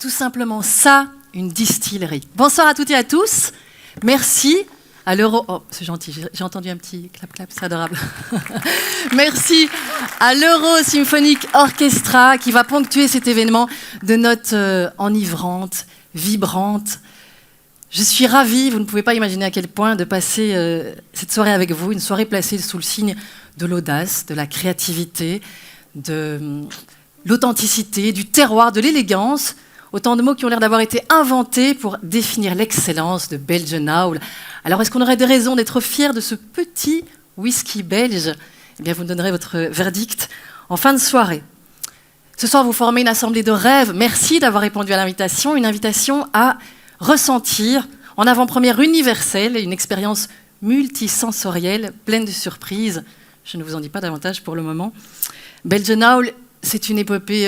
tout simplement ça, une distillerie. Bonsoir à toutes et à tous. Merci à l'Euro... Oh, c'est gentil, j'ai entendu un petit clap-clap, c'est adorable. Merci à l'Euro Symphonic Orchestra qui va ponctuer cet événement de notes enivrantes, vibrantes. Je suis ravie, vous ne pouvez pas imaginer à quel point, de passer cette soirée avec vous, une soirée placée sous le signe de l'audace, de la créativité, de l'authenticité, du terroir, de l'élégance. Autant de mots qui ont l'air d'avoir été inventés pour définir l'excellence de Belgian Owl. Alors, est-ce qu'on aurait des raisons d'être fiers de ce petit whisky belge ? Eh bien, vous me donnerez votre verdict en fin de soirée. Ce soir, vous formez une assemblée de rêves. Merci d'avoir répondu à l'invitation. Une invitation à ressentir en avant-première universelle une expérience multisensorielle, pleine de surprises. Je ne vous en dis pas davantage pour le moment. Belgian Owl, c'est une épopée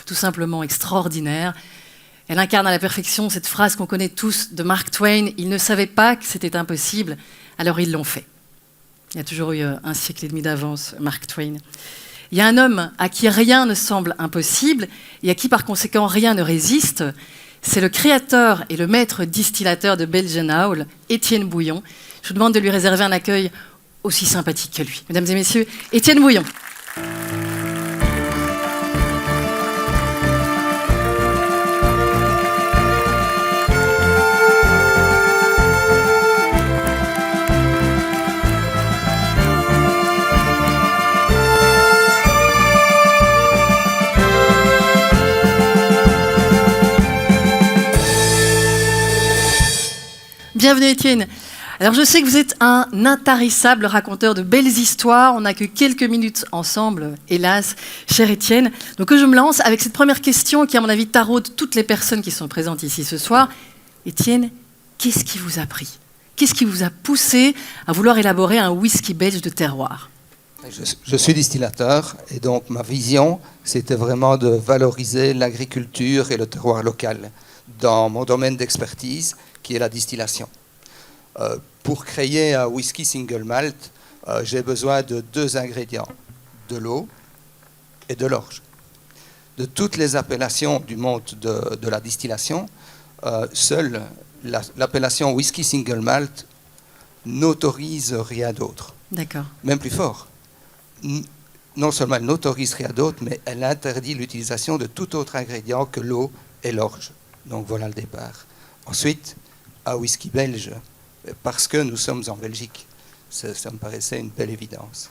tout simplement extraordinaire. Elle incarne à la perfection cette phrase qu'on connaît tous de Mark Twain. Ils ne savaient pas que c'était impossible, alors ils l'ont fait. Il y a toujours eu un siècle et demi d'avance, Mark Twain. Il y a un homme à qui rien ne semble impossible et à qui par conséquent rien ne résiste. C'est le créateur et le maître distillateur de Belgian Owl, Étienne Bouillon. Je vous demande de lui réserver un accueil aussi sympathique que lui. Mesdames et messieurs, Étienne Bouillon. Bienvenue Étienne. Alors je sais que vous êtes un intarissable raconteur de belles histoires. On n'a que quelques minutes ensemble, hélas, cher Étienne. Donc je me lance avec cette première question qui, à mon avis, taraude toutes les personnes qui sont présentes ici ce soir. Étienne, qu'est-ce qui vous a pris ? Qu'est-ce qui vous a poussé à vouloir élaborer un whisky belge de terroir ? Je suis distillateur et donc ma vision, c'était vraiment de valoriser l'agriculture et le terroir local dans mon domaine d'expertise, qui est la distillation. Pour créer un whisky single malt, j'ai besoin de 2 ingrédients, de l'eau et de l'orge. De toutes les appellations du monde de la distillation, seule l'appellation whisky single malt n'autorise rien d'autre. D'accord. Même plus fort. Non seulement elle n'autorise rien d'autre, mais elle interdit l'utilisation de tout autre ingrédient que l'eau et l'orge. Donc voilà le départ. Ensuite, un whisky belge, parce que nous sommes en Belgique. Ça me paraissait une belle évidence.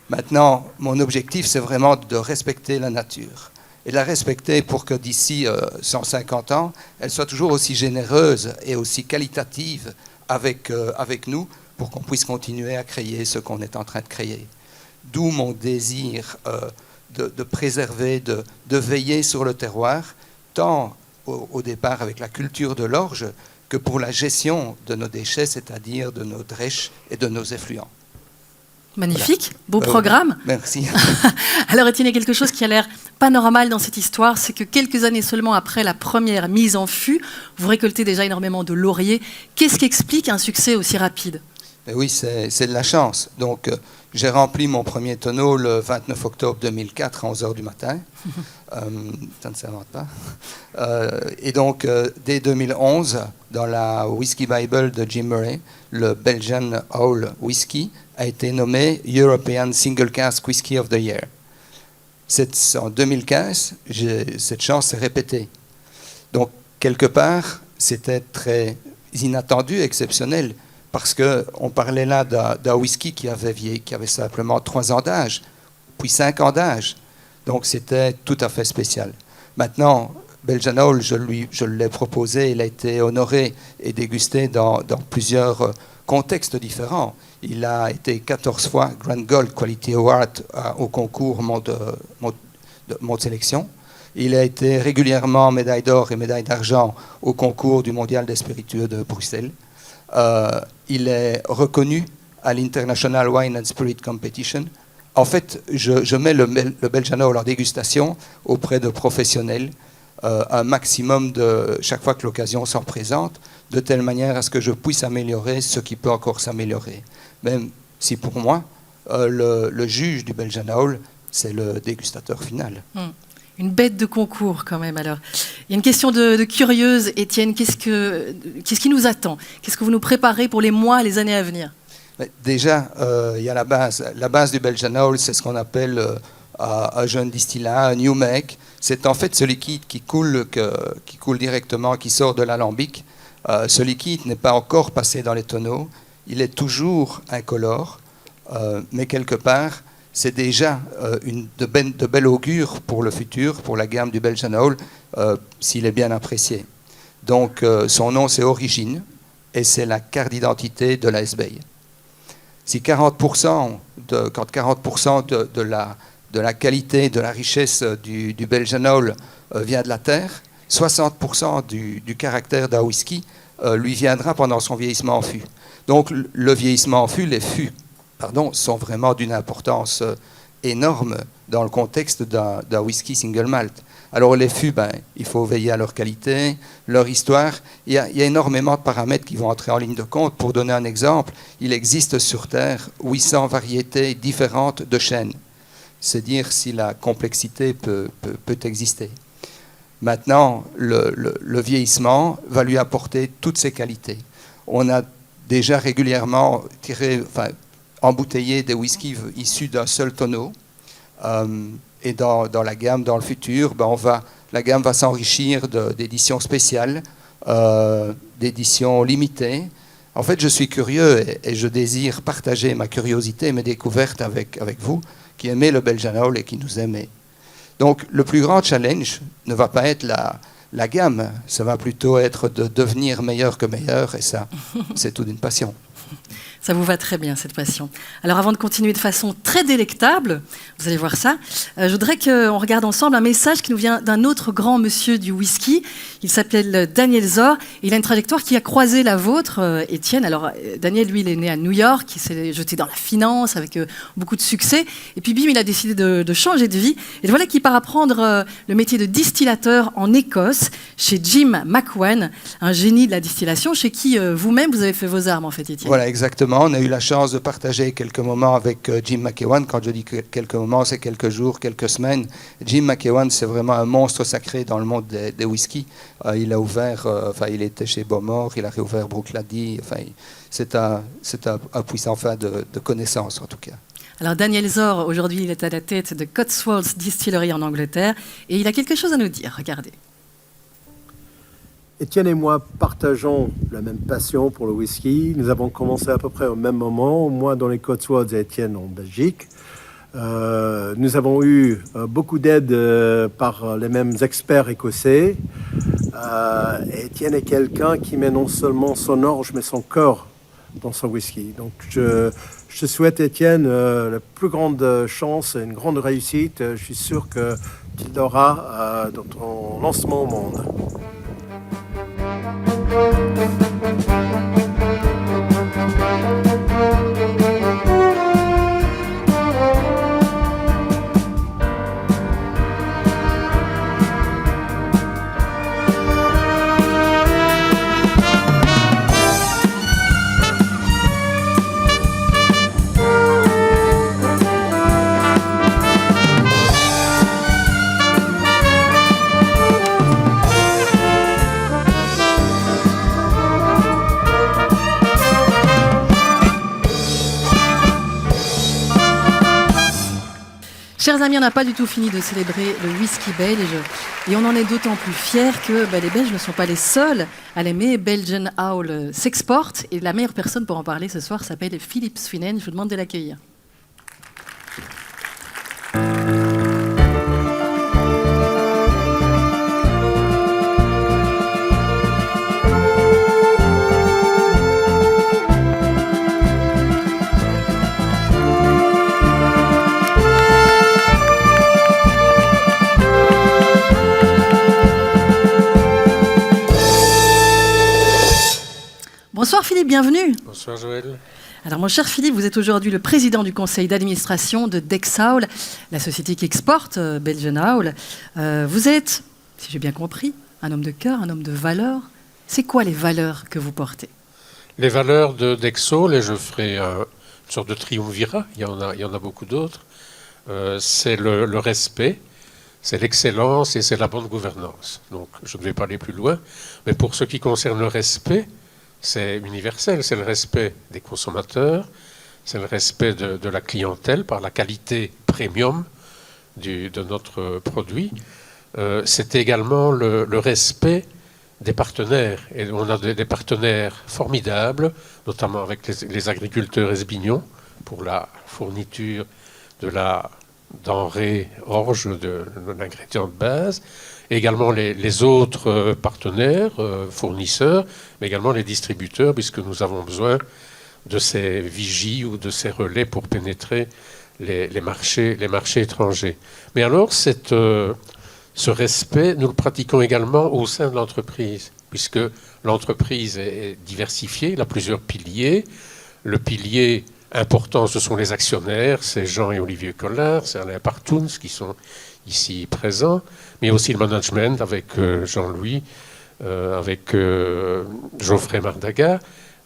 Maintenant, mon objectif, c'est vraiment de respecter la nature. Et la respecter pour que d'ici 150 ans, elle soit toujours aussi généreuse et aussi qualitative avec nous, pour qu'on puisse continuer à créer ce qu'on est en train de créer. D'où mon désir de préserver, de veiller sur le terroir, tant au départ avec la culture de l'orge, que pour la gestion de nos déchets, c'est-à-dire de nos drèches et de nos effluents. Magnifique, voilà. Beau programme. Merci. Alors Étienne, il y a quelque chose qui a l'air pas normal dans cette histoire, c'est que quelques années seulement après la première mise en fût, vous récoltez déjà énormément de lauriers. Qu'est-ce qui explique un succès aussi rapide ? Oui, c'est de la chance. Donc, j'ai rempli mon premier tonneau le 29 octobre 2004 à 11h du matin. Ça ne s'invente pas. Et donc, dès 2011, dans la Whisky Bible de Jim Murray, le Belgian Owl Whisky a été nommé European Single Cask Whisky of the Year. En 2015, cette chance s'est répétée. Donc, quelque part, c'était très inattendu, exceptionnel, parce qu'on parlait là d'un whisky qui avait simplement 3 ans d'âge, puis 5 ans d'âge. Donc c'était tout à fait spécial. Maintenant, Belgian Owl, je l'ai proposé, il a été honoré et dégusté dans plusieurs contextes différents. Il a été 14 fois Grand Gold Quality Award au concours Monde Sélection. Il a été régulièrement médaille d'or et médaille d'argent au concours du Mondial des spiritueux de Bruxelles. Il est reconnu à l'International Wine and Spirit Competition. En fait, je mets le Belgian Owl en dégustation auprès de professionnels, un maximum chaque fois que l'occasion s'en présente, de telle manière à ce que je puisse améliorer ce qui peut encore s'améliorer. Même si pour moi, le juge du Belgian Owl, c'est le dégustateur final. Une bête de concours quand même. Alors, il y a une question de curieuse. Étienne, qu'est-ce qui nous attend? Qu'est-ce que vous nous préparez pour les mois, les années à venir? Déjà, il y a la base. La base du Belgian Ale, c'est ce qu'on appelle un jeune distillat, un new make. C'est en fait ce liquide qui coule directement, qui sort de l'alambic. Ce liquide n'est pas encore passé dans les tonneaux. Il est toujours incolore, mais quelque part, c'est déjà de bel augure pour le futur, pour la gamme du Belgian Ale, s'il est bien apprécié. Donc, son nom, c'est Origine, et c'est la carte d'identité de la SBI. Si 40% de la qualité, de la richesse du Belgian Ale vient de la terre, 60% du caractère d'un whisky lui viendra pendant son vieillissement en fût. Donc, le vieillissement en fût, les fûts, sont vraiment d'une importance énorme dans le contexte d'un whisky single malt. Alors les fûts, il faut veiller à leur qualité, leur histoire. Il y a énormément de paramètres qui vont entrer en ligne de compte. Pour donner un exemple, il existe sur Terre 800 variétés différentes de chênes. C'est dire si la complexité peut exister. Maintenant, le vieillissement va lui apporter toutes ses qualités. On a déjà régulièrement embouteillé des whiskies issus d'un seul tonneau. Et dans la gamme, dans le futur, la gamme va s'enrichir d'éditions spéciales, d'éditions limitées. En fait, je suis curieux et je désire partager ma curiosité, mes découvertes avec vous, qui aimez le Belgian Ale et qui nous aimez. Donc, le plus grand challenge ne va pas être la gamme, ça va plutôt être de devenir meilleur que meilleur, et ça, c'est toute une passion. Ça vous va très bien, cette passion. Alors, avant de continuer de façon très délectable, vous allez voir ça, je voudrais qu'on regarde ensemble un message qui nous vient d'un autre grand monsieur du whisky. Il s'appelle Daniel Zor. Il a une trajectoire qui a croisé la vôtre, Étienne. Alors, Daniel, lui, il est né à New York. Il s'est jeté dans la finance avec beaucoup de succès. Et puis, bim, il a décidé de changer de vie. Et voilà qu'il part apprendre le métier de distillateur en Écosse, chez Jim McEwan, un génie de la distillation, chez qui vous-même, vous avez fait vos armes, en fait, Étienne. Voilà, exactement. On a eu la chance de partager quelques moments avec Jim McEwan. Quand je dis quelques moments, c'est quelques jours, quelques semaines. Jim McEwan, c'est vraiment un monstre sacré dans le monde des whiskies. Il a ouvert, il était chez Bowmore, il a réouvert Bruichladdich. C'est un puissant fan de connaissances, en tout cas. Alors Daniel Zor, aujourd'hui, il est à la tête de Cotswolds Distillery en Angleterre. Et il a quelque chose à nous dire. Regardez. Étienne et moi partageons la même passion pour le whisky. Nous avons commencé à peu près au même moment, moi dans les Cotswolds et Étienne en Belgique. Nous avons eu beaucoup d'aide par les mêmes experts écossais. Étienne est quelqu'un qui met non seulement son orge, mais son corps dans son whisky. Donc je souhaite, Étienne, la plus grande chance et une grande réussite. Je suis sûr que tu l'auras dans ton lancement au monde. Chers amis, on n'a pas du tout fini de célébrer le whisky belge et on en est d'autant plus fiers que les Belges ne sont pas les seuls à l'aimer. Belgian Ale s'exporte et la meilleure personne pour en parler ce soir s'appelle Philippe Swinen. Je vous demande de l'accueillir. Bonsoir Philippe, bienvenue. Bonsoir Joël. Alors mon cher Philippe, vous êtes aujourd'hui le président du conseil d'administration de Dexaol, la société qui exporte Belgian Ale. Vous êtes, si j'ai bien compris, un homme de cœur, un homme de valeurs. C'est quoi les valeurs que vous portez? Les valeurs de Dexaol, et je ferai une sorte de triumvirat, il y en a beaucoup d'autres, c'est le respect, c'est l'excellence et c'est la bonne gouvernance. Donc, je ne vais pas aller plus loin, mais pour ce qui concerne le respect, c'est universel, c'est le respect des consommateurs, c'est le respect de la clientèle par la qualité premium de notre produit. C'est également le respect des partenaires. Et on a des partenaires formidables, notamment avec les agriculteurs esbignons pour la fourniture de la denrée orge, de l'ingrédient de base, et également les autres partenaires, fournisseurs, mais également les distributeurs, puisque nous avons besoin de ces vigies ou de ces relais pour pénétrer les marchés étrangers. Mais alors, ce respect, nous le pratiquons également au sein de l'entreprise, puisque l'entreprise est diversifiée, il a plusieurs piliers. Le pilier important, ce sont les actionnaires, c'est Jean et Olivier Collard, c'est Alain Partouns qui sont ici présents, mais aussi le management avec Jean-Louis, avec Geoffrey Mardaga.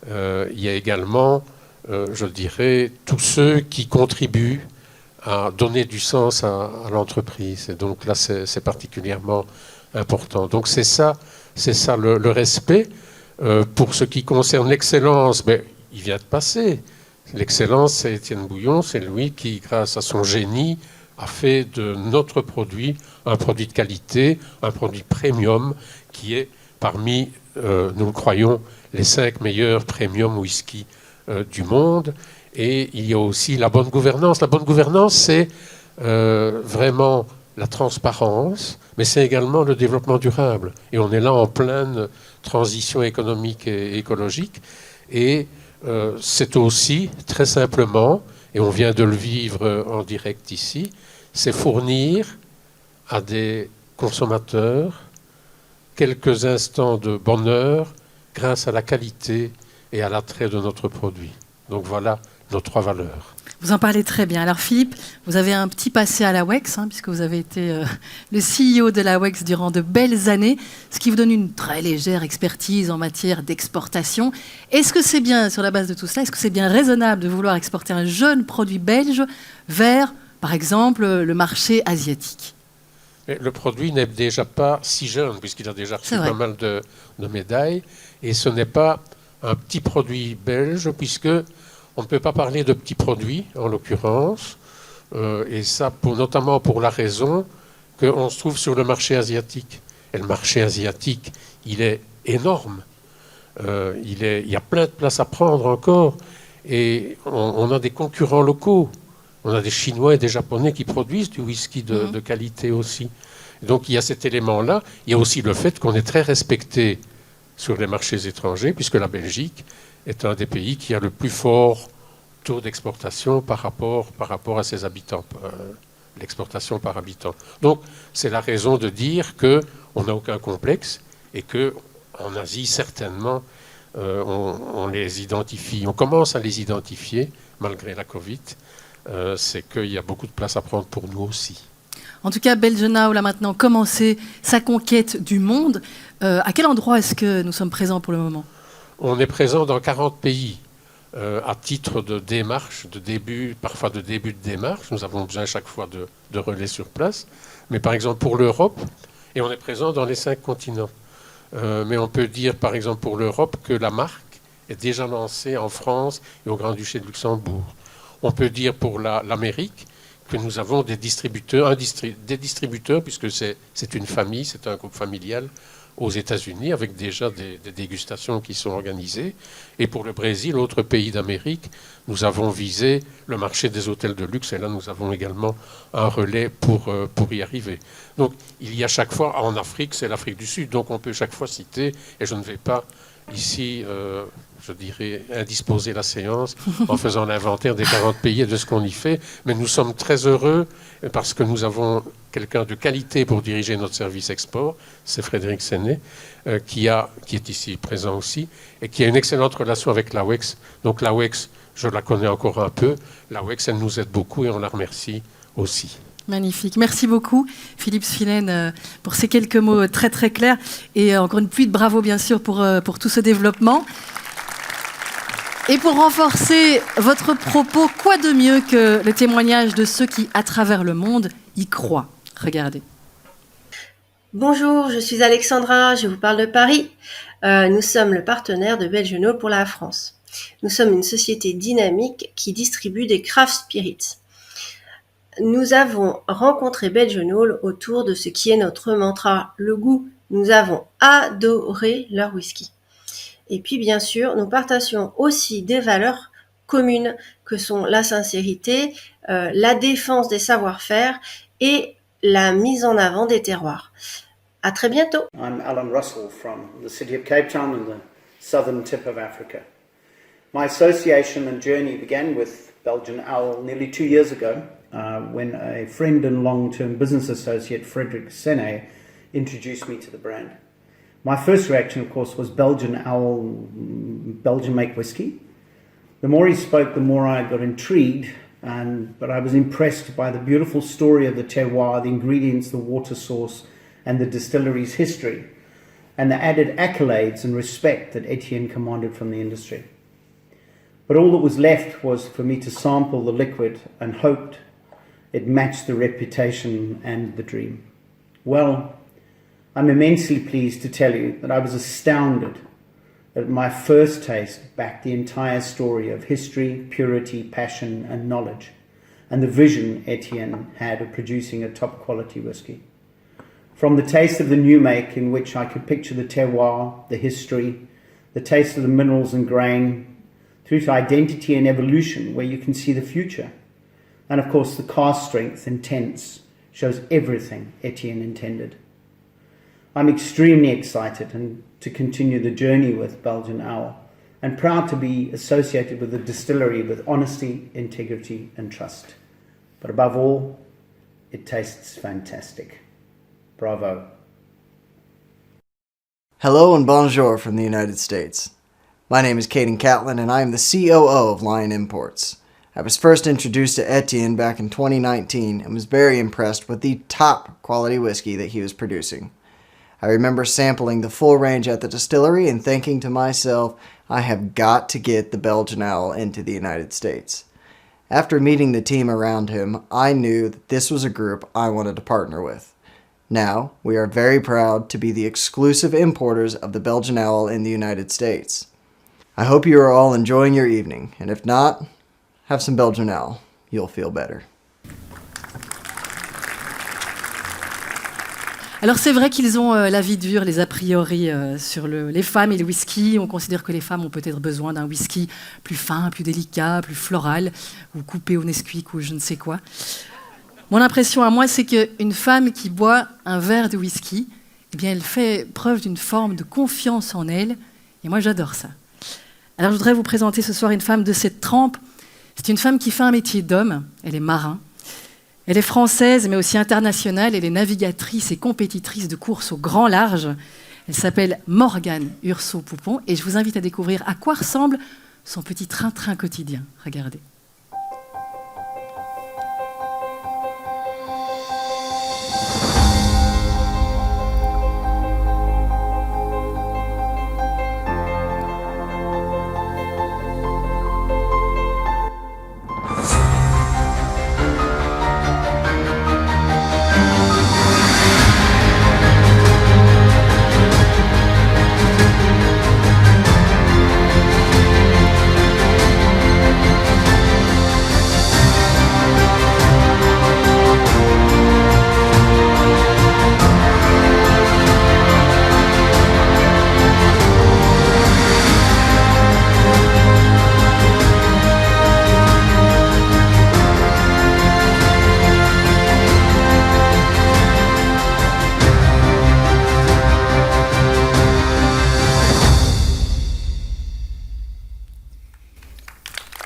Il y a également, je dirais, tous ceux qui contribuent à donner du sens à l'entreprise. Et donc là, c'est particulièrement important. Donc c'est ça le respect. Pour ce qui concerne l'excellence, il vient de passer. L'excellence, c'est Étienne Bouillon, c'est lui qui, grâce à son génie, a fait de notre produit un produit de qualité, un produit premium, qui est parmi, nous le croyons, les 5 meilleurs premium whisky du monde. Et il y a aussi la bonne gouvernance. La bonne gouvernance, c'est vraiment la transparence, mais c'est également le développement durable. Et on est là en pleine transition économique et écologique. Et c'est aussi, très simplement, et on vient de le vivre en direct ici, c'est fournir à des consommateurs quelques instants de bonheur grâce à la qualité et à l'attrait de notre produit. Donc voilà nos 3 valeurs. Vous en parlez très bien. Alors Philippe, vous avez un petit passé à la WEX, puisque vous avez été le CEO de la WEX durant de belles années, ce qui vous donne une très légère expertise en matière d'exportation. Est-ce que c'est bien, sur la base de tout cela, est-ce que c'est bien raisonnable de vouloir exporter un jeune produit belge vers, par exemple, le marché asiatique ? Et le produit n'est déjà pas si jeune, puisqu'il a déjà reçu pas mal de médailles, et ce n'est pas un petit produit belge, puisque on ne peut pas parler de petits produits, en l'occurrence, et ça notamment pour la raison qu'on se trouve sur le marché asiatique. Et le marché asiatique, il est énorme. Il y a plein de place à prendre encore, et on a des concurrents locaux. On a des Chinois et des Japonais qui produisent du whisky de qualité aussi. Donc il y a cet élément-là. Il y a aussi le fait qu'on est très respecté sur les marchés étrangers, puisque la Belgique est un des pays qui a le plus fort taux d'exportation par rapport à ses habitants, l'exportation par habitant. Donc c'est la raison de dire qu'on n'a aucun complexe et qu'en Asie, certainement, on les identifie, on commence à les identifier, malgré la Covid, c'est qu'il y a beaucoup de place à prendre pour nous aussi. En tout cas, Belgenau a maintenant commencé sa conquête du monde. À quel endroit est-ce que nous sommes présents pour le moment ? On est présent dans 40 pays à titre de démarche, parfois de début de démarche. Nous avons besoin chaque fois de relais sur place. Mais par exemple pour l'Europe, et on est présent dans les 5 continents. Mais on peut dire par exemple pour l'Europe que la marque est déjà lancée en France et au Grand-Duché de Luxembourg. On peut dire pour l'Amérique que nous avons des distributeurs, puisque c'est une famille, c'est un groupe familial aux États-Unis, avec déjà des dégustations qui sont organisées. Et pour le Brésil, autre pays d'Amérique, nous avons visé le marché des hôtels de luxe, et là nous avons également un relais pour y arriver. Donc il y a chaque fois, en Afrique, c'est l'Afrique du Sud, donc on peut chaque fois citer, et je ne vais pas ici, je dirais, indisposer la séance en faisant l'inventaire des 40 pays et de ce qu'on y fait, mais nous sommes très heureux parce que nous avons quelqu'un de qualité pour diriger notre service export, c'est Frédéric Séné, qui est ici présent aussi, et qui a une excellente relation avec la WEX. Donc la WEX, je la connais encore un peu, la WEX, elle nous aide beaucoup et on la remercie aussi. Magnifique. Merci beaucoup, Philippe Sphilène, pour ces quelques mots très très clairs. Et encore une pluie de bravo, bien sûr, pour tout ce développement. Et pour renforcer votre propos, quoi de mieux que le témoignage de ceux qui, à travers le monde, y croient ? Regardez. Bonjour, je suis Alexandra, je vous parle de Paris. Nous sommes le partenaire de Belgian pour la France. Nous sommes une société dynamique qui distribue des craft spirits. Nous avons rencontré Belgian autour de ce qui est notre mantra, le goût. Nous avons adoré leur whisky. Et puis bien sûr, nous partageons aussi des valeurs communes que sont la sincérité, la défense des savoir-faire et la mise en avant des terroirs. À très bientôt. I'm Alan Russell from the city of Cape Town in the southern tip of Africa. My association and journey began with Belgian Owl nearly 2 years ago when a friend and long-term business associate, Frederick Sene, introduced me to the brand. My first reaction, of course, was Belgian Owl, Belgian make whiskey. The more he spoke, the more I got intrigued, but I was impressed by the beautiful story of the terroir, the ingredients, the water source, and the distillery's history, and the added accolades and respect that Etienne commanded from the industry. But all that was left was for me to sample the liquid and hoped it matched the reputation and the dream. Well, I'm immensely pleased to tell you that I was astounded that my first taste backed the entire story of history, purity, passion, and knowledge, and the vision Etienne had of producing a top quality whiskey. From the taste of the new make, in which I could picture the terroir, the history, the taste of the minerals and grain, through to identity and evolution, where you can see the future. And of course, the cask strength, intense, shows everything Etienne intended. I'm extremely excited to continue the journey with Belgian Owl, and proud to be associated with a distillery with honesty, integrity, and trust. But above all, it tastes fantastic. Bravo. Hello and bonjour from the United States. My name is Caden Catlin and I am the COO of Lion Imports. I was first introduced to Etienne back in 2019 and was very impressed with the top quality whiskey that he was producing. I remember sampling the full range at the distillery and thinking to myself, I have got to get the Belgian Owl into the United States. After meeting the team around him, I knew that this was a group I wanted to partner with. Now, we are very proud to be the exclusive importers of the Belgian Owl in the United States. I hope you are all enjoying your evening, and if not, have some Belgian Owl. You'll feel better. Alors c'est vrai qu'ils ont la vie dure, les a priori sur les femmes et le whisky. On considère que les femmes ont peut-être besoin d'un whisky plus fin, plus délicat, plus floral, ou coupé au Nesquik ou je ne sais quoi. Mon impression à moi, c'est qu'une femme qui boit un verre de whisky, eh bien, elle fait preuve d'une forme de confiance en elle. Et moi, j'adore ça. Alors, je voudrais vous présenter ce soir une femme de cette trempe. C'est une femme qui fait un métier d'homme. Elle est marin. Elle est française, mais aussi internationale. Elle est navigatrice et compétitrice de course au grand large. Elle s'appelle Morgane Urso-Poupon. Et je vous invite à découvrir à quoi ressemble son petit train-train quotidien. Regardez.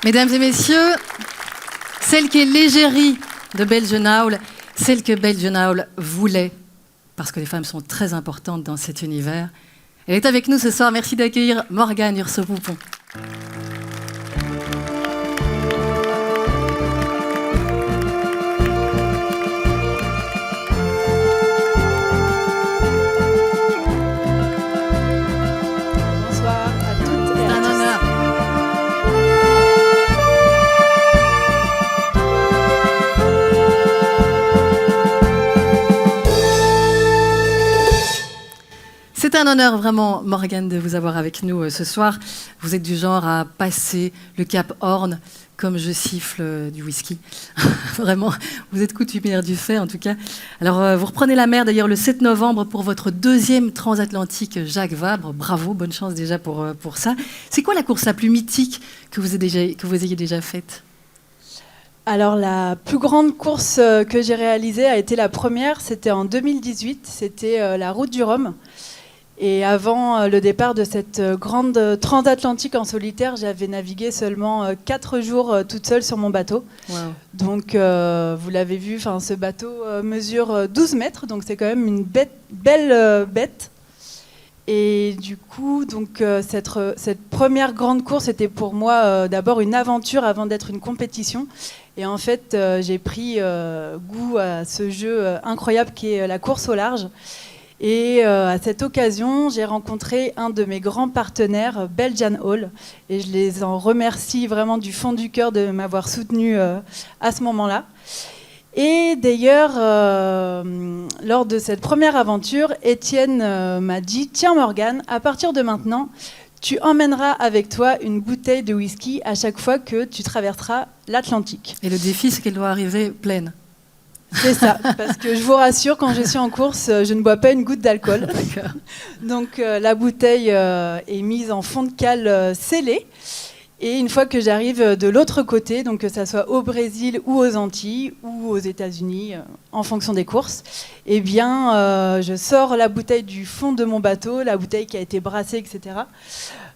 Mesdames et messieurs, celle qui est l'égérie de Belgian Owl, celle que Belgian Owl voulait, parce que les femmes sont très importantes dans cet univers. Elle est avec nous ce soir. Merci d'accueillir Morgane Urso-Poupon. Bonsoir à toutes et C'est à un tous. honneur. un honneur vraiment, Morgane, de vous avoir avec nous ce soir. Vous êtes du genre à passer le Cap Horn comme je siffle du whisky. Vraiment, vous êtes coutumière du fait, en tout cas. Alors, vous reprenez la mer, d'ailleurs, le 7 novembre pour votre 2e transatlantique Jacques Vabre. Bravo, bonne chance déjà pour ça. C'est quoi la course la plus mythique que vous ayez déjà faite ? Alors, la plus grande course que j'ai réalisée a été la première. C'était en 2018. C'était la Route du Rhum. Et avant le départ de cette grande transatlantique en solitaire, j'avais navigué seulement 4 jours toute seule sur mon bateau. Wow. Donc, vous l'avez vu, ce bateau mesure 12 mètres, donc c'est quand même une belle bête. Et du coup, donc, cette première grande course était pour moi d'abord une aventure avant d'être une compétition. Et en fait, j'ai pris goût à ce jeu incroyable qui est la course au large. Et à cette occasion, j'ai rencontré un de mes grands partenaires, Belgian Hall, et je les en remercie vraiment du fond du cœur de m'avoir soutenu à ce moment-là. Et d'ailleurs, lors de cette première aventure, Étienne m'a dit « Tiens Morgane, à partir de maintenant, tu emmèneras avec toi une bouteille de whisky à chaque fois que tu traverseras l'Atlantique. » Et le défi, c'est qu'elle doit arriver pleine. C'est ça, parce que je vous rassure, quand je suis en course, je ne bois pas une goutte d'alcool. D'accord. Donc la bouteille est mise en fond de cale scellé. Et une fois que j'arrive de l'autre côté, donc que ça soit au Brésil ou aux Antilles ou aux États-Unis, en fonction des courses, eh bien, je sors la bouteille du fond de mon bateau, la bouteille qui a été brassée, etc.,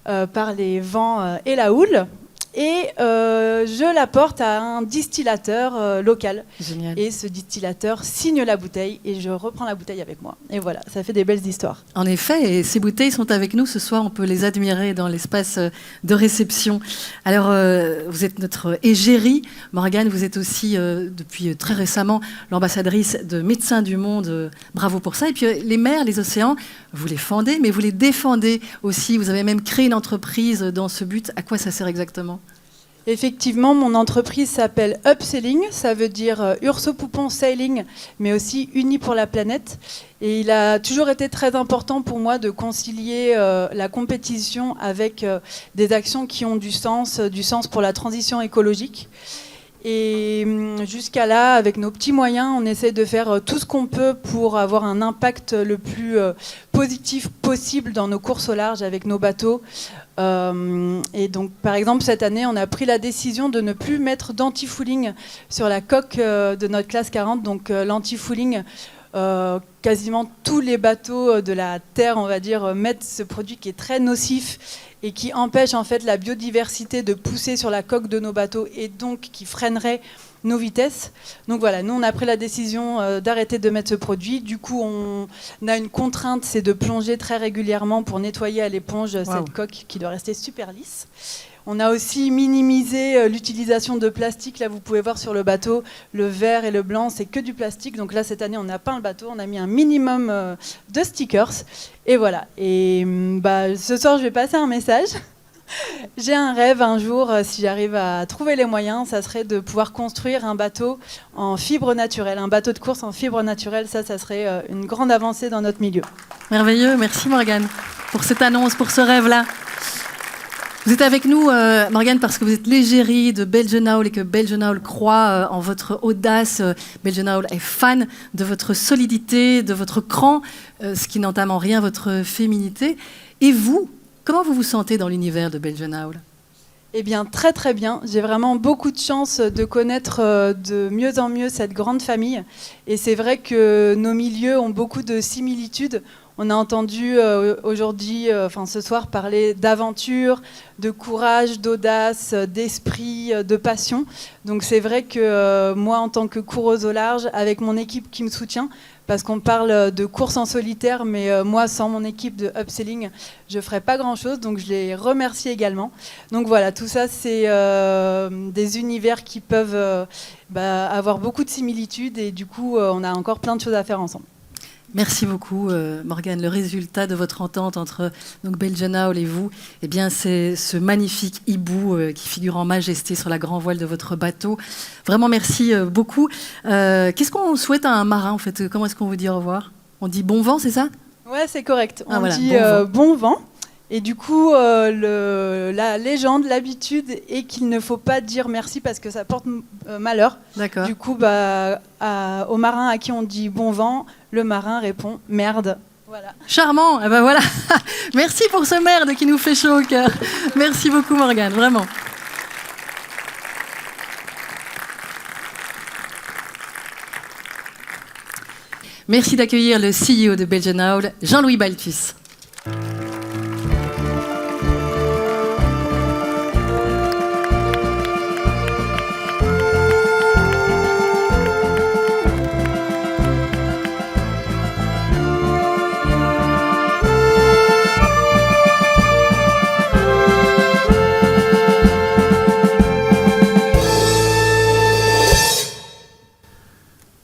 par les vents et la houle. Et je la porte à un distillateur local. Génial. Et ce distillateur signe la bouteille et je reprends la bouteille avec moi. Et voilà, ça fait des belles histoires. En effet, et ces bouteilles sont avec nous ce soir. On peut les admirer dans l'espace de réception. Alors, vous êtes notre égérie. Morgane, vous êtes aussi, depuis très récemment, l'ambassadrice de Médecins du Monde. Bravo pour ça. Et puis, les mers, les océans, vous les fendez, mais vous les défendez aussi. Vous avez même créé une entreprise dans ce but. À quoi ça sert exactement ? Effectivement, mon entreprise s'appelle Upsailing, ça veut dire Urso Poupon Sailing, mais aussi Unis pour la planète. Et il a toujours été très important pour moi de concilier la compétition avec des actions qui ont du sens pour la transition écologique. Et jusqu'à là, avec nos petits moyens, on essaie de faire tout ce qu'on peut pour avoir un impact le plus positif possible dans nos courses au large avec nos bateaux. Et donc, par exemple, cette année, on a pris la décision de ne plus mettre d'anti-fouling sur la coque de notre classe 40. Donc, l'anti-fouling, quasiment tous les bateaux de la Terre, on va dire, mettent ce produit qui est très nocif et qui empêche en fait la biodiversité de pousser sur la coque de nos bateaux et donc qui freinerait nos vitesses. Donc voilà, nous on a pris la décision d'arrêter de mettre ce produit. Du coup, on a une contrainte, c'est de plonger très régulièrement pour nettoyer à l'éponge cette coque qui doit rester super lisse. On a aussi minimisé l'utilisation de plastique. Là, vous pouvez voir sur le bateau, le vert et le blanc, c'est que du plastique. Donc là, cette année, on a peint le bateau, on a mis un minimum de stickers. Et voilà. Et ce soir, je vais passer un message. J'ai un rêve un jour, si j'arrive à trouver les moyens, ça serait de pouvoir construire un bateau en fibre naturelle, un bateau de course en fibre naturelle. Ça serait une grande avancée dans notre milieu. Merveilleux, merci Morgane pour cette annonce, pour ce rêve-là. Vous êtes avec nous, Morgane, parce que vous êtes l'égérie de Belgian Owl et que Belgian Owl croit en votre audace. Belgian Owl est fan de votre solidité, de votre cran, ce qui n'entame en rien votre féminité. Et vous, comment vous vous sentez dans l'univers de Belgian Owl ? Eh bien, très très bien. J'ai vraiment beaucoup de chance de connaître de mieux en mieux cette grande famille. Et c'est vrai que nos milieux ont beaucoup de similitudes. On a entendu aujourd'hui, ce soir, parler d'aventure, de courage, d'audace, d'esprit, de passion. Donc c'est vrai que moi, en tant que coureuse au large, avec mon équipe qui me soutient, parce qu'on parle de course en solitaire, mais moi, sans mon équipe de upselling, je ne ferais pas grand-chose. Donc je les remercie également. Donc voilà, tout ça, c'est des univers qui peuvent avoir beaucoup de similitudes et du coup, on a encore plein de choses à faire ensemble. Merci beaucoup, Morgane. Le résultat de votre entente entre Belgian Owl et vous, eh bien, c'est ce magnifique hibou qui figure en majesté sur la grand voile de votre bateau. Vraiment, merci beaucoup. Qu'est-ce qu'on souhaite à un marin, en fait ? Comment est-ce qu'on vous dit au revoir ? On dit bon vent, c'est ça ? Ouais, c'est correct. On voilà, dit bon vent. bon vent. Et du coup, la légende, l'habitude est qu'il ne faut pas dire merci parce que ça porte malheur. D'accord. Du coup, au marin à qui on dit bon vent, le marin répond merde. Voilà. Charmant. Eh ben voilà. Merci pour ce merde qui nous fait chaud au cœur. Merci beaucoup, Morgane, vraiment. Merci d'accueillir le CEO de Belgian Owl, Jean-Louis Balthus.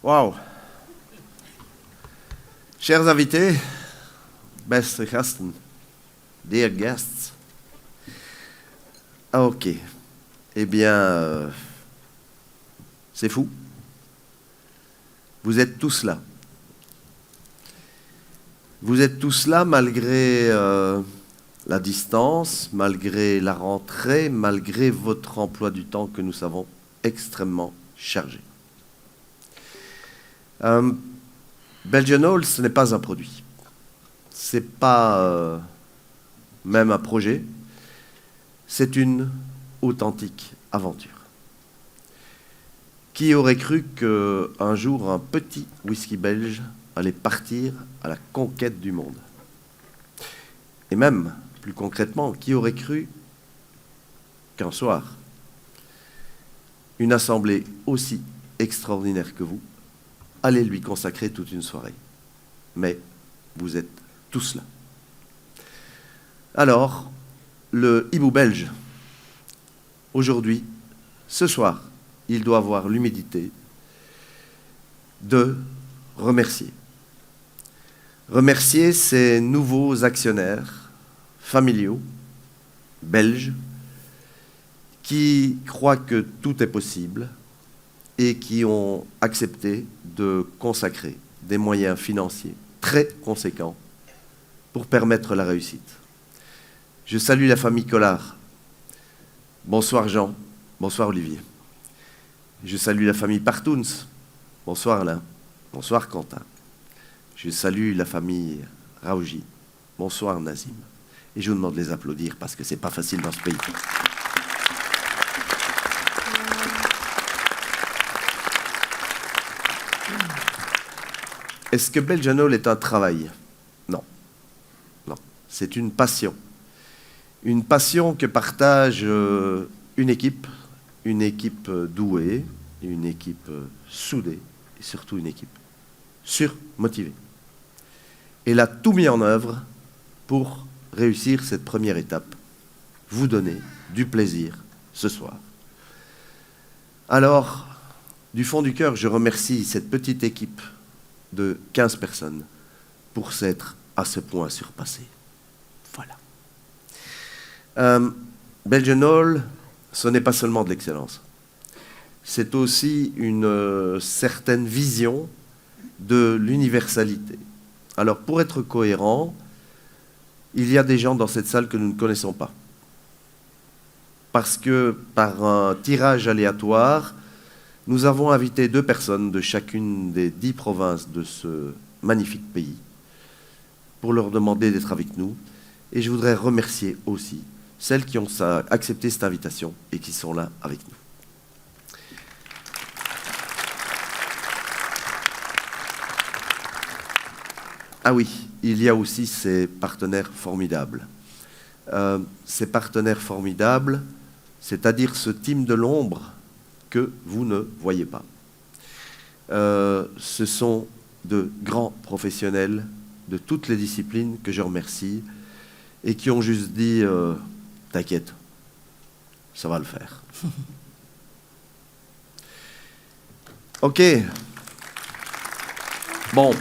Wauw. Chers invités, beste gasten, dear guests. Ah, ok. Eh bien, c'est fou. Vous êtes tous là. Vous êtes tous là malgré la distance, malgré la rentrée, malgré votre emploi du temps que nous savons extrêmement chargé. Belgian Owl, ce n'est pas un produit. Ce n'est pas même un projet. C'est une authentique aventure. Qui aurait cru qu'un jour, un petit whisky belge allait partir à la conquête du monde? Et même, plus concrètement, qui aurait cru qu'un soir, une assemblée aussi extraordinaire que vous allez lui consacrer toute une soirée? Mais vous êtes tous là. Alors, le hibou belge, aujourd'hui, ce soir, il doit avoir l'humilité de remercier. Remercier ses nouveaux actionnaires familiaux, belges, qui croient que tout est possible et qui ont accepté de consacrer des moyens financiers très conséquents pour permettre la réussite. Je salue la famille Collard. Bonsoir Jean, bonsoir Olivier. Je salue la famille Partouns. Bonsoir Alain, bonsoir Quentin. Je salue la famille Raouji. Bonsoir Nazim. Et je vous demande de les applaudir parce que c'est pas facile dans ce pays. Est-ce que Belgian Owl est un travail? Non. Non. C'est une passion. Une passion que partage une équipe douée, une équipe soudée et surtout une équipe surmotivée. Elle a tout mis en œuvre pour réussir cette première étape, vous donner du plaisir ce soir. Alors, du fond du cœur, je remercie cette petite équipe de 15 personnes pour s'être à ce point surpassée. Voilà. Belgian Owl, ce n'est pas seulement de l'excellence. C'est aussi une certaine vision de l'universalité. Alors, pour être cohérent, il y a des gens dans cette salle que nous ne connaissons pas. Parce que, par un tirage aléatoire, nous avons invité 2 personnes de chacune des 10 provinces de ce magnifique pays pour leur demander d'être avec nous. Et je voudrais remercier aussi celles qui ont accepté cette invitation et qui sont là avec nous. Ah oui, il y a aussi ces partenaires formidables. Ces partenaires formidables, c'est-à-dire ce team de l'ombre que vous ne voyez pas. Ce sont de grands professionnels de toutes les disciplines que je remercie et qui ont juste dit t'inquiète, ça va le faire. Ok. Bon.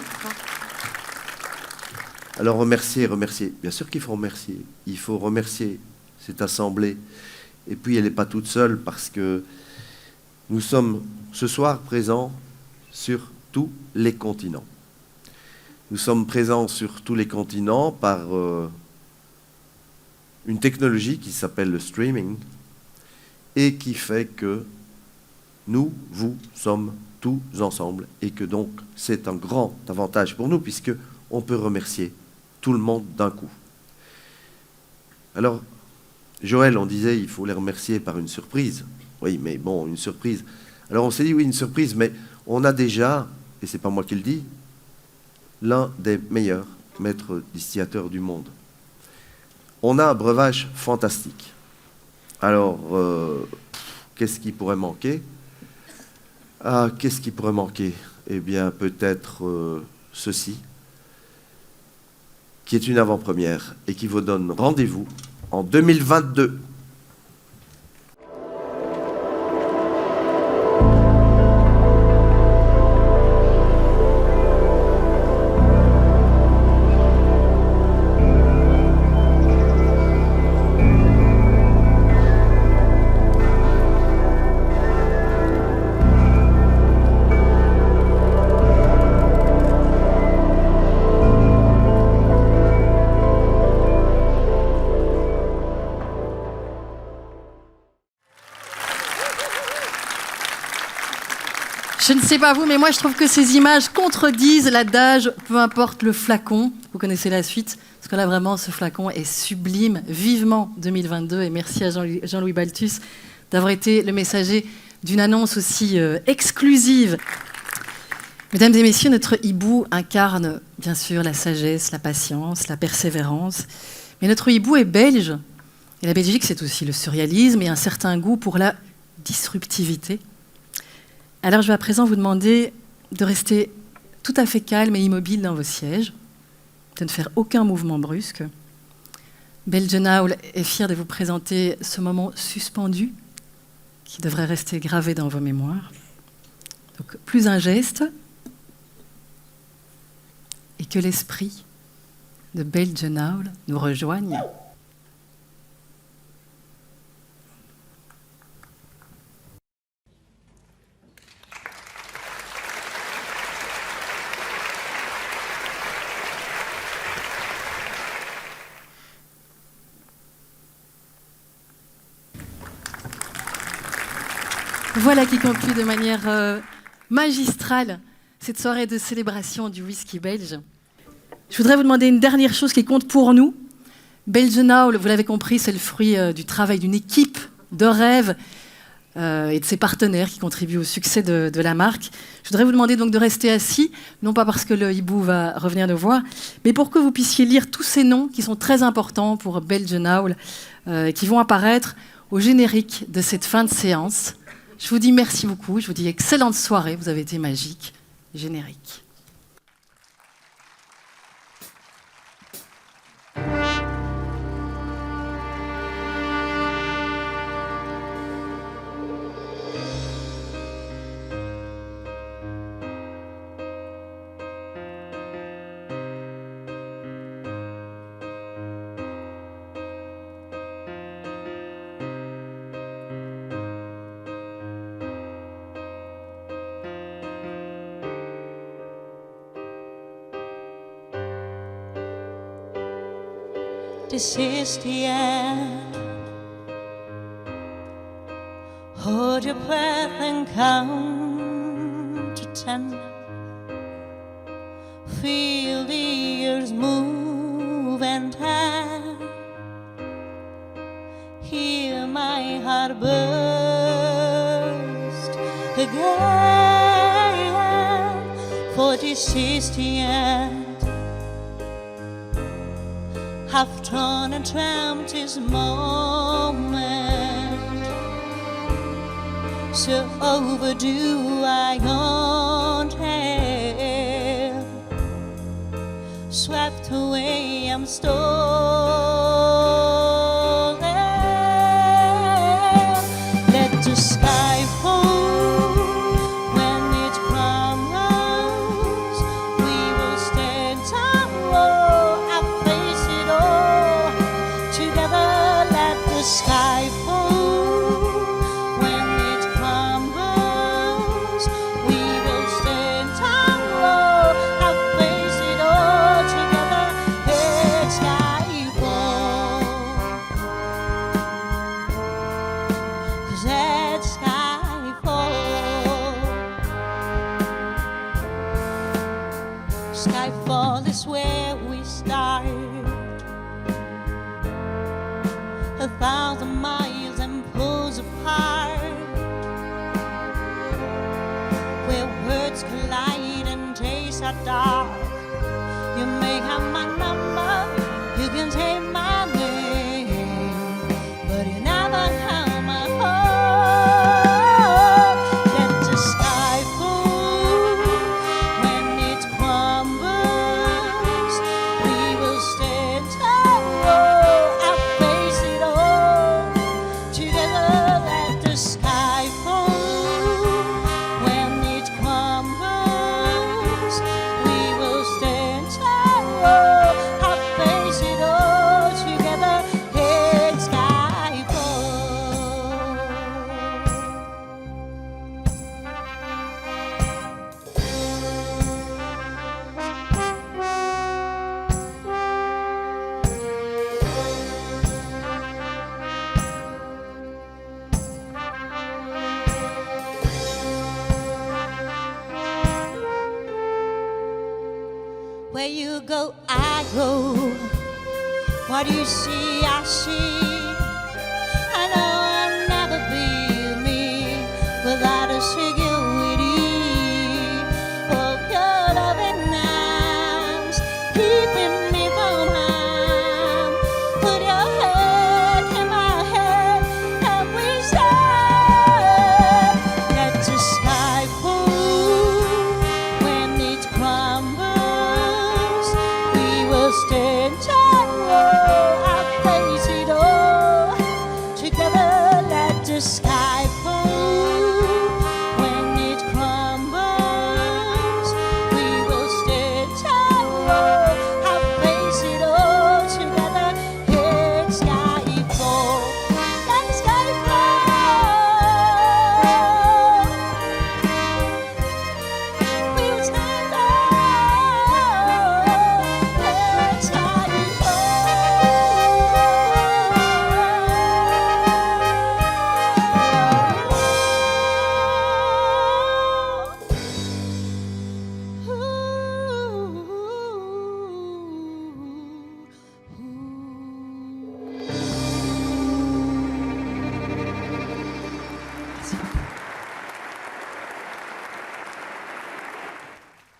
Alors remercier. Bien sûr qu'il faut remercier. Il faut remercier cette assemblée. Et puis elle n'est pas toute seule parce que nous sommes ce soir présents sur tous les continents. Nous sommes présents sur tous les continents par une technologie qui s'appelle le streaming et qui fait que nous, vous, sommes tous ensemble et que donc c'est un grand avantage pour nous puisqu'on peut remercier tout le monde d'un coup. Alors, Joël, on disait il faut les remercier par une surprise. Oui, mais bon, une surprise. Alors on s'est dit oui, une surprise, mais on a déjà, et c'est pas moi qui le dis, l'un des meilleurs maîtres distillateurs du monde. On a un breuvage fantastique. Alors, qu'est-ce qui pourrait manquer? Qu'est-ce qui pourrait manquer? Eh bien, peut-être ceci, qui est une avant-première et qui vous donne rendez-vous en 2022. Je ne sais pas vous, mais moi je trouve que ces images contredisent l'adage « peu importe le flacon ». Vous connaissez la suite, parce que là vraiment ce flacon est sublime. Vivement 2022 et merci à Jean-Louis Balthus d'avoir été le messager d'une annonce aussi exclusive. Mesdames et messieurs, notre hibou incarne bien sûr la sagesse, la patience, la persévérance. Mais notre hibou est belge. Et la Belgique, c'est aussi le surréalisme et un certain goût pour la disruptivité. Alors je vais à présent vous demander de rester tout à fait calme et immobile dans vos sièges, de ne faire aucun mouvement brusque. Belgenaul est fier de vous présenter ce moment suspendu qui devrait rester gravé dans vos mémoires. Donc plus un geste et que l'esprit de Belgenaul nous rejoigne. Voilà qui conclut de manière magistrale cette soirée de célébration du whisky belge. Je voudrais vous demander une dernière chose qui compte pour nous. Belgenaul, vous l'avez compris, c'est le fruit du travail d'une équipe de rêve et de ses partenaires qui contribuent au succès de la marque. Je voudrais vous demander donc de rester assis, non pas parce que le hibou va revenir nous voir, mais pour que vous puissiez lire tous ces noms qui sont très importants pour Belgenaul, qui vont apparaître au générique de cette fin de séance. Je vous dis merci beaucoup, je vous dis excellente soirée, vous avez été magique. Générique. This is the end. Hold your breath and count to 10. Feel the years move and hand. Hear my heart burst again. For this is the end. I've drawn and dreamt this moment, so overdue I can't help. Swept away, I'm stolen. Let the sky fall when it crumbles. We will stand tall. Sky fall when it crumbles. We will stand tall, I'll face it all. 1,000 miles and poles apart, where words collide and tastes are dark. You may have my number, you can take my name, but you never have my heart. Let the sky fall when it crumbles. We will stand tall, I'll face it all together. Let the sky fall when it crumbles. We will stand tall, I'll face it all together. Let sky fall. Where you go, I go. What you see, I see.